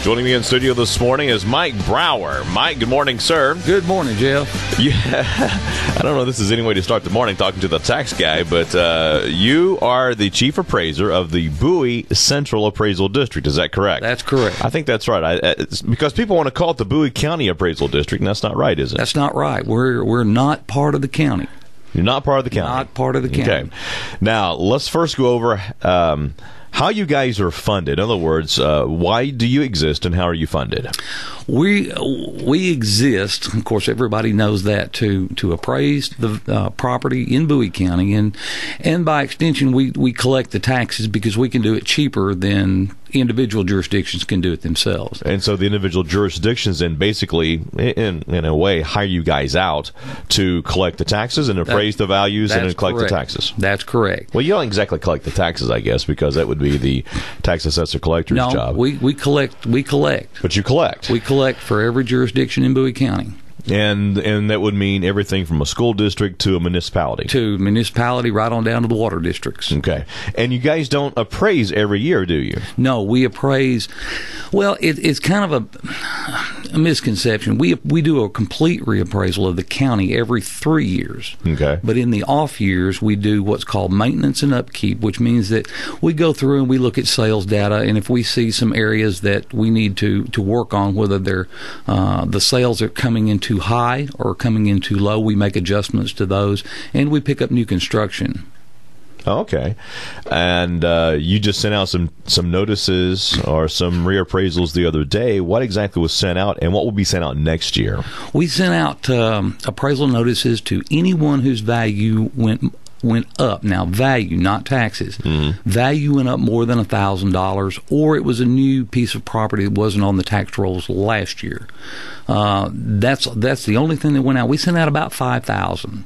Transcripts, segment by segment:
Joining me in studio this morning is Mike Brower. Mike, good morning, sir. Good morning, Jeff. Yeah, I don't know if this is any way to start the morning talking to the tax guy, but you are the chief appraiser of the Bowie Central Appraisal District. Is that correct? That's correct. I think that's right. It's because people want to call it the Bowie County Appraisal District, and that's not right, is it? That's not right. We're not part of the county. You're not part of the county? Not part of the county. Okay. Now, let's first go over how you guys are funded. In other words, why do you exist and how are you funded? We exist, of course, everybody knows that, to appraise the property in Bowie County, and by extension, we collect the taxes because we can do it cheaper than individual jurisdictions can do it themselves. And so the individual jurisdictions then basically, in a way, hire you guys out to collect the taxes and appraise the values and then collect the taxes. That's correct. Well, you don't exactly collect the taxes, I guess, because that would be the tax assessor collector's job. No, we collect. But you collect. We collect for every jurisdiction in Bowie County. And that would mean everything from a school district to a municipality. To municipality, right on down to the water districts. Okay. And you guys don't appraise every year, do you? No, we appraise. Well, it's kind of a misconception. We do a complete reappraisal of the county every 3 years. Okay. But in the off years, we do what's called maintenance and upkeep, which means that we go through and we look at sales data, and if we see some areas that we need to work on, whether they're the sales are coming in too high or coming in too low, we make adjustments to those, and we pick up new construction. Okay. And you just sent out some notices or some reappraisals the other day. What exactly was sent out, and what will be sent out next year? We sent out appraisal notices to anyone whose value went up. Now, value, not taxes. Mm-hmm. Value went up more than $1,000, or it was a new piece of property that wasn't on the tax rolls last year. That's the only thing that went out. We sent out about 5,000.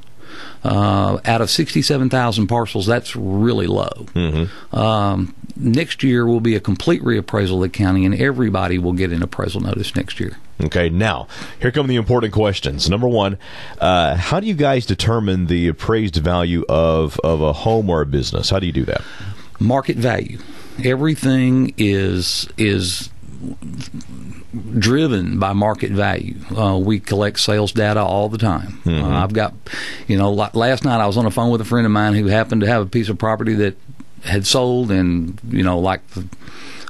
Out of 67,000 parcels, that's really low. Mm-hmm. Next year will be a complete reappraisal of the county, and everybody will get an appraisal notice next year. Okay, now, here come the important questions. Number one, how do you guys determine the appraised value of a home or a business? How do you do that? Market value. Everything is driven by market value. We collect sales data all the time. Mm-hmm. I've got, last night I was on the phone with a friend of mine who happened to have a piece of property that had sold, and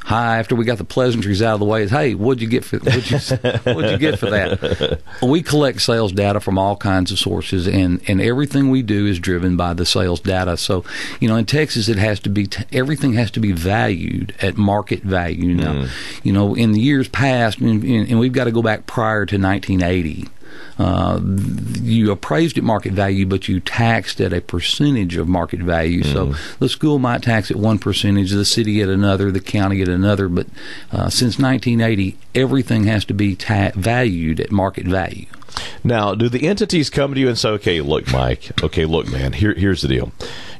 after we got the pleasantries out of the way, is, hey, what'd you get for that? We collect sales data from all kinds of sources, and everything we do is driven by the sales data. So, in Texas, it has to be everything has to be valued at market value. Now, in the years past, and we've got to go back prior to 1980. You appraised at market value, but you taxed at a percentage of market value. So the school might tax at one percentage, the city at another, the county at another. But since 1980, everything has to be valued at market value. Now, do the entities come to you and say, okay, look, Mike, man, here's the deal.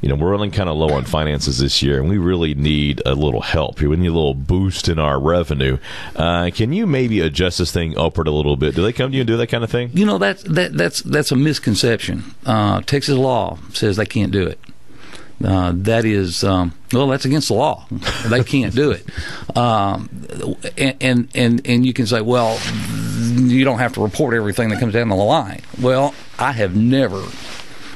We're running kind of low on finances this year, and we really need a little help here. We need a little boost in our revenue. Can you maybe adjust this thing upward a little bit? Do they come to you and do that kind of thing? That's a misconception. Texas law says they can't do it. That is, that's against the law. They can't do it. And you can say, well, you don't have to report everything that comes down the line. Well, I have never,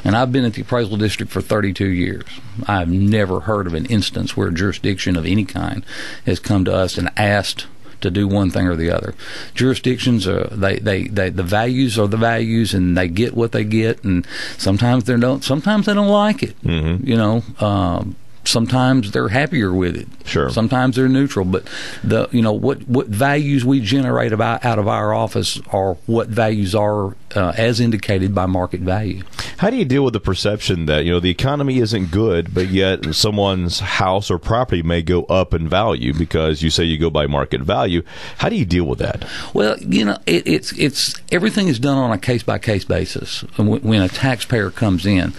and I've been at the appraisal district for 32 years, I've never heard of an instance where a jurisdiction of any kind has come to us and asked to do one thing or the other. Jurisdictions are the values are the values, and they get what they get, and sometimes they don't like it. Mm-hmm. Sometimes they're happier with it. Sure. Sometimes they're neutral. But what values we generate out of our office are what values are as indicated by market value. How do you deal with the perception that the economy isn't good, but yet someone's house or property may go up in value because you say you go by market value? How do you deal with that? Well, it's everything is done on a case by case basis when a taxpayer comes in,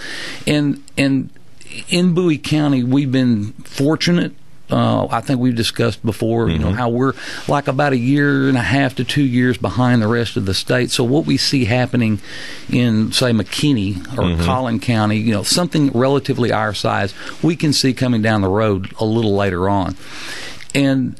and in Bowie County, we've been fortunate. I think we've discussed before, how we're like about 1.5 to 2 years behind the rest of the state. So what we see happening in, say, McKinney or Collin County, something relatively our size, we can see coming down the road a little later on. And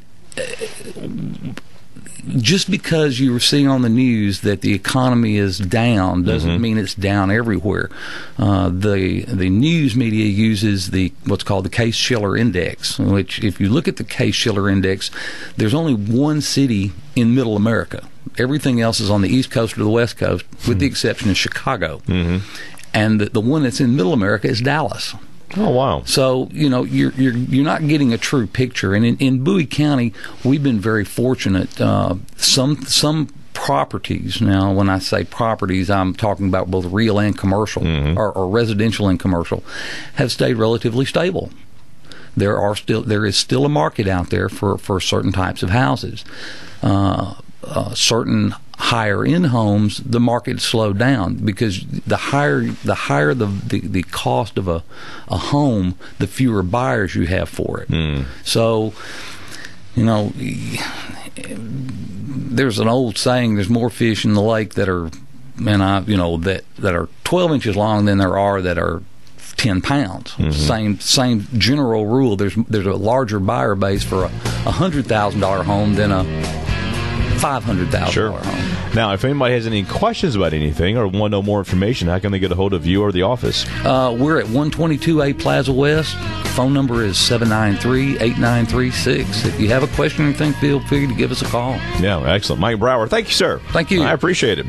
just because you were seeing on the news that the economy is down doesn't mean it's down everywhere. The news media uses what's called the Case-Shiller Index, which, if you look at the Case-Shiller Index, there's only one city in Middle America. Everything else is on the East Coast or the West Coast, with the exception of Chicago. And the one that's in Middle America is Dallas. Oh, wow. So, you're not getting a true picture. And in Bowie County, we've been very fortunate. Some properties, now when I say properties, I'm talking about both real and commercial, or residential and commercial, have stayed relatively stable. There is still a market out there for certain types of houses. Certain higher end homes, the market slowed down, because the higher the cost of a home, the fewer buyers you have for it. So, there's an old saying: there's more fish in the lake that are that are 12 inches long than there are that are 10 pounds. Same general rule. There's a larger buyer base for a $100,000 home than a $500,000 home. Now, if anybody has any questions about anything or want to know more information, how can they get a hold of you or the office? We're at 122A Plaza West. Phone number is 793-8936. If you have a question or anything, feel free to give us a call. Yeah, excellent. Mike Brower, thank you, sir. Thank you. I appreciate it.